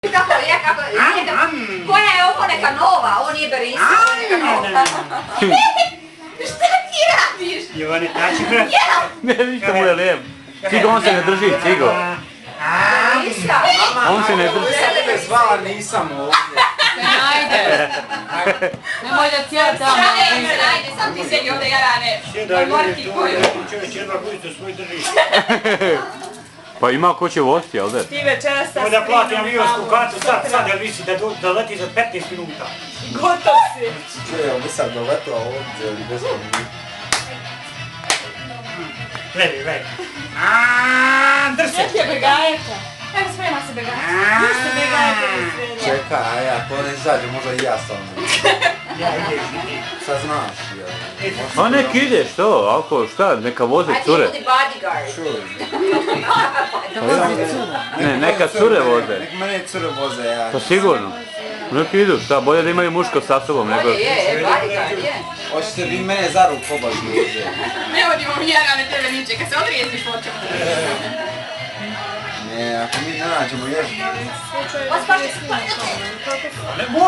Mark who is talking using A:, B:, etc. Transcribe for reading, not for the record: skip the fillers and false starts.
A: Kako je, koja je ovo neka nova, ovo nije berisa, ovo je neka nova. Šta ti radiš?
B: Jovane, tači brat.
C: Ne, ništa mu je lijep. Cigo, on se ne drži, Cigo.
A: Berisa.
C: On se ne drži.
D: Ja tebe zvala, nisam ovdje.
E: Ajde. Nemoj da cijeli tamo.
A: Ajde, sam ti sjedi ovdje, ja ne.
B: Sjeda ljudi tu, čovječ jedva kujicu svoj drži.
C: Pa ima ko će voziti, jel da?
E: Ti večeras sa
B: Ovo da platim avionsku kartu sad, jel misli da leti za 15 minuta.
E: Gotov si.
D: Čujem, mi sad doletao ovdje, ali bez minuta.
B: Gledaj. Drse!
E: Gdje je begajeta? Evo sprema se begajeta. Gdje se begajeta ne sredi?
D: Čekaj, a ja to ne izađe, možda i ja sam.
B: Ja ideš.
D: Sad znaš, jel?
C: A nek ideš to, ako šta, neka voze cure.
A: Ajde, budi bodyguard.
D: Čujem.
C: Ne, neka cure voze.
D: Nek mene cure voze, ja.
C: Pa sigurno. Nek idu, šta, bolje da imaju muško sa sobom nego...
A: Bolje je, bodyguard je.
D: Hoćete vi mene za ruku obažno uzeti?
A: Ne vodimo mi ja ne tebe niče, kad se odrijezniš hoćemo.
D: Ne, ako mi ne nađemo još...
A: Pa spašće,
B: Ne mora!